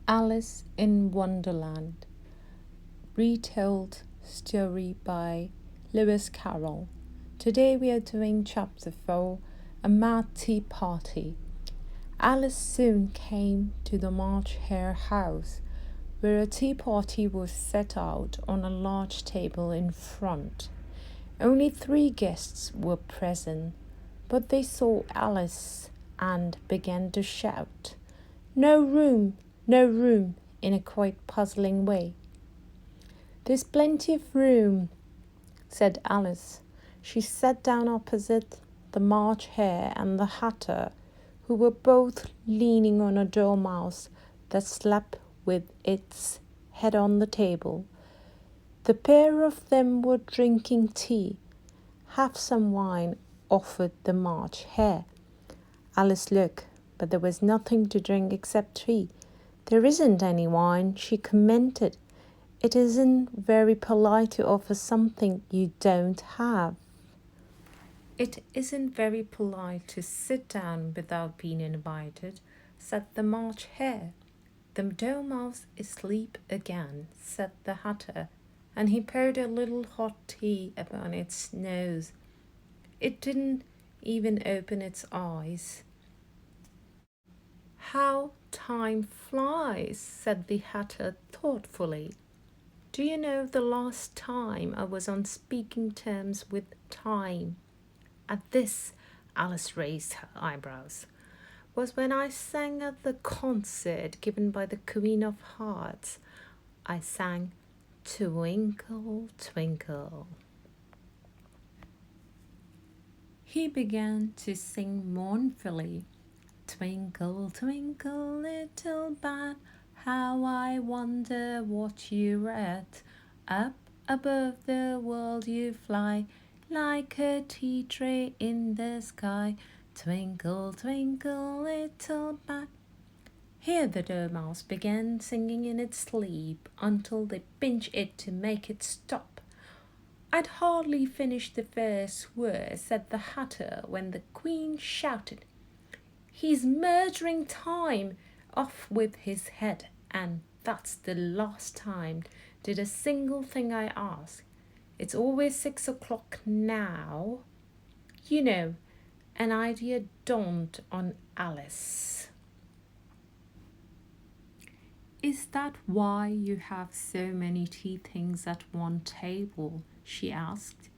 Alice in Wonderland, retold story by Lewis Carroll. Today we are doing chapter 4, A Mad Tea Party. Alice soon came to the March Hare house, where a tea party was set out on a large table in front. Only 3 guests were present, but they saw Alice and began to shout, "No room, no room," in a quite puzzling way. "There's plenty of room," said Alice. She sat down opposite the March Hare and the Hatter, who were both leaning on a dormouse that slept with its head on the table. The pair of them were drinking tea. "Have some wine," offered the March Hare. Alice looked, but there was nothing to drink except tea. "There isn't any wine," she commented. "It isn't very polite to offer something you don't have." "It isn't very polite to sit down without being invited," said the March Hare. "The dormouse is asleep again," said the Hatter, and he poured a little hot tea upon its nose. It didn't even open its eyes. "How time flies," said the Hatter thoughtfully. "Do you know the last time I was on speaking terms with time?" At this, Alice raised her eyebrows. "Was when I sang at the concert given by the Queen of Hearts. I sang, 'Twinkle, twinkle.'" He began to sing mournfully, "Twinkle, twinkle, little bat, how I wonder what you're at. Up above the world you fly, like a tea tray in the sky. Twinkle, twinkle, little bat." Here the dormouse began singing in its sleep until they pinched it to make it stop. "I'd hardly finished the first verse," said the Hatter, when the Queen shouted, "He's murdering time! Off with his head, and that's the last time did a single thing I ask. It's always 6 o'clock now." You know, an idea dawned on Alice. "Is that why you have so many tea things at one table?" she asked.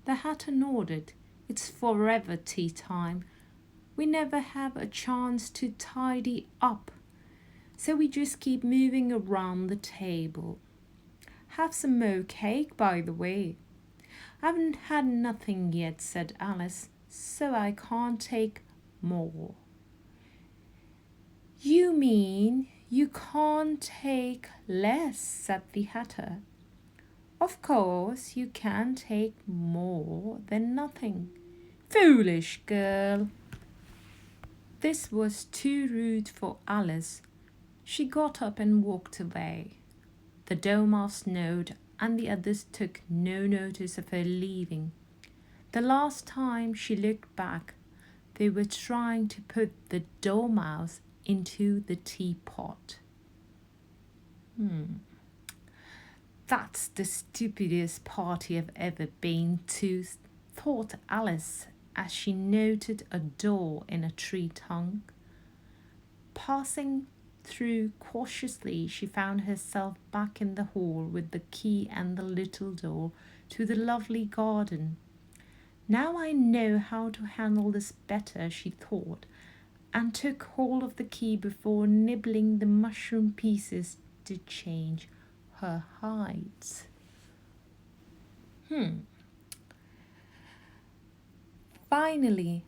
The Hatter nodded. "It's forever tea time. We never have a chance to tidy up, so we just keep moving around the table. Have some more cake, by the way." "I haven't had nothing yet," said Alice, "so I can't take more." "You mean you can't take less," said the Hatter. "Of course you can take more than nothing." "Foolish girl." This was too rude for Alice. She got up and walked away. The dormouse nodded, and the others took no notice of her leaving. The last time she looked back, they were trying to put the dormouse into the teapot. "That's the stupidest party I've ever been to," thought Alice as she noted a door in a tree trunk. Passing through cautiously, she found herself back in the hall with the key and the little door to the lovely garden. "Now I know how to handle this better," she thought, and took hold of the key before nibbling the mushroom pieces to change her height. Finally,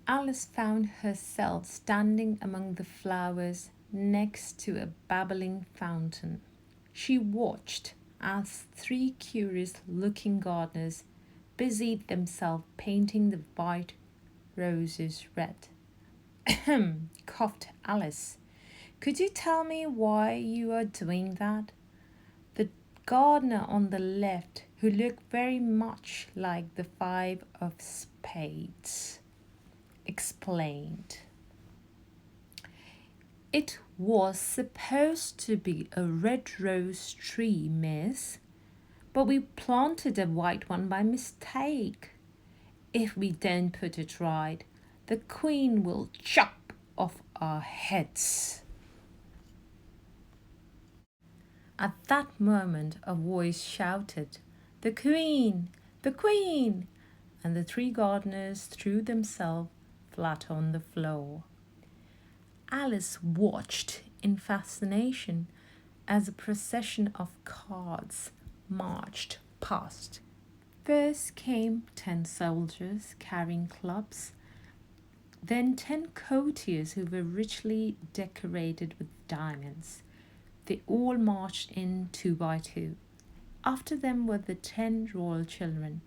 Alice found herself standing among the flowers next to a babbling fountain. She watched as 3 curious-looking gardeners busied themselves painting the white roses red. "Ahem," coughed Alice. "Could you tell me why you are doing that?" The gardener on the left, who looked very much like the 5 of spades, explained. "It was supposed to be a red rose tree, miss, but we planted a white one by mistake. If we don't put it right, the Queen will chop off our heads." At that moment, a voice shouted, "The Queen! The Queen!" and the three gardeners threw themselves flat on the floor. Alice watched in fascination as a procession of carts marched past. First came 10 soldiers carrying clubs, then 10 courtiers who were richly decorated with diamonds. They all marched in 2 by 2. After them were the 10 royal children,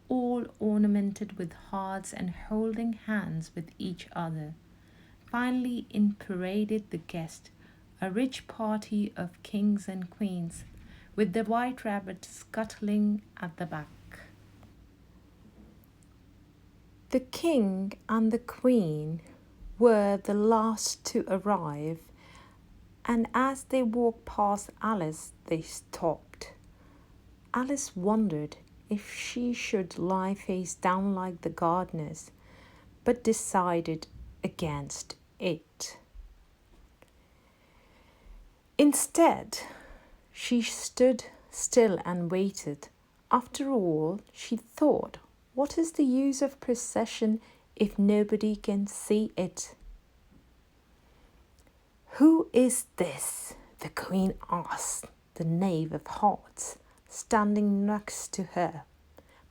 all ornamented with hearts and holding hands with each other. Finally, in paraded the guest, a rich party of kings and queens, with the white rabbit scuttling at the back. The king and the queen were the last to arrive, and as they walked past Alice, they stopped. Alice wondered if she should lie face down like the gardeners, but decided against it. Instead, she stood still and waited. After all, she thought, what is the use of procession if nobody can see it? "Who is this?" the Queen asked the Knave of Hearts, standing next to her.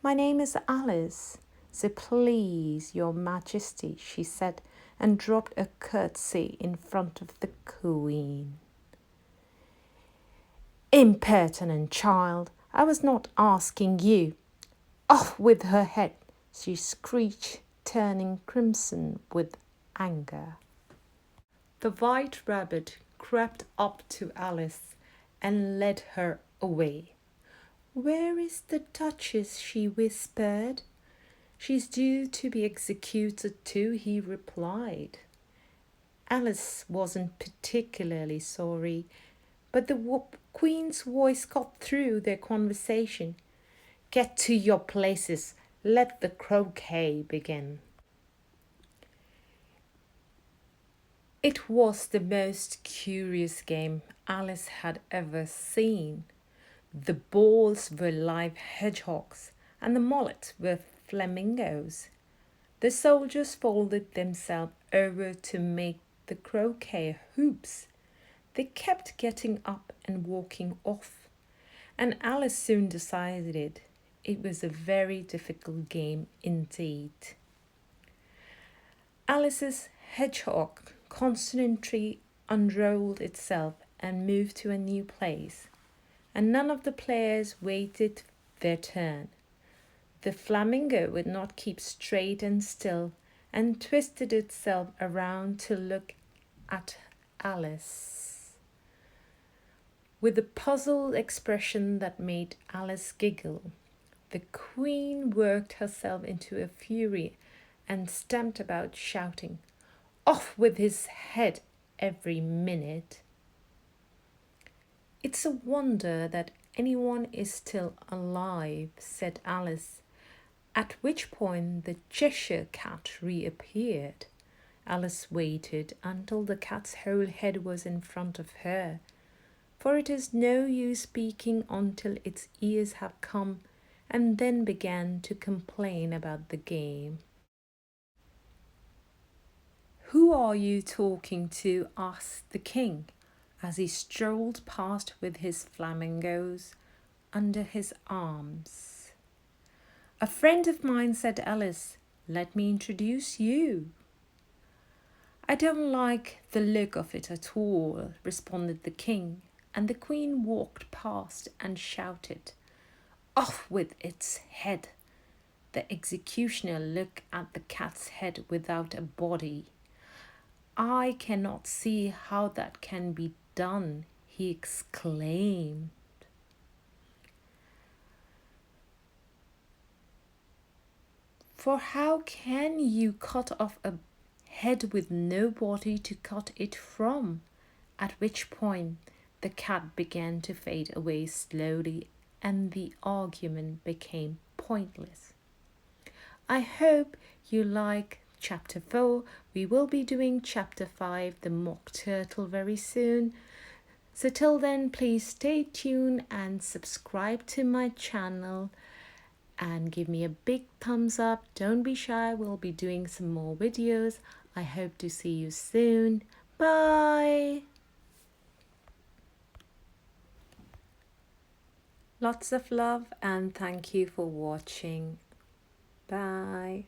"My name is Alice, so please, Your Majesty," she said, and dropped a curtsy in front of the Queen. "Impertinent child, I was not asking you." "Off with her head," she screeched, turning crimson with anger. The white rabbit crept up to Alice and led her away. "Where is the Duchess?" she whispered. "She's due to be executed too," he replied. Alice wasn't particularly sorry, but the Queen's voice got through their conversation. "Get to your places. Let the croquet begin." It was the most curious game Alice had ever seen. The balls were live hedgehogs and the mullets were flamingos. The soldiers folded themselves over to make the croquet hoops. They kept getting up and walking off, and Alice soon decided it was a very difficult game indeed. Alice's hedgehog constantly unrolled itself and moved to a new place, and none of the players waited their turn. The flamingo would not keep straight and still and twisted itself around to look at Alice with a puzzled expression that made Alice giggle. The Queen worked herself into a fury and stamped about, shouting, "Off with his head every minute." "It's a wonder that anyone is still alive," said Alice, at which point the Cheshire Cat reappeared. Alice waited until the cat's whole head was in front of her, for it is no use speaking until its ears have come, and then began to complain about the game. "Who are you talking to?" asked the king, as he strolled past with his flamingos under his arms. "A friend of mine," said Alice. "Let me introduce you." "I don't like the look of it at all," responded the king, and the Queen walked past and shouted, "Off with its head." The executioner looked at the cat's head without a body. "I cannot see how that can be done," he exclaimed. "For how can you cut off a head with no body to cut it from?" at which point the cat began to fade away slowly and the argument became pointless. I hope you like chapter 4. We will be doing chapter 5, the mock turtle, very soon. So till then, please stay tuned and subscribe to my channel and give me a big thumbs up. Don't be shy, we'll be doing some more videos. I hope to see you soon. Bye. Lots of love and thank you for watching. Bye.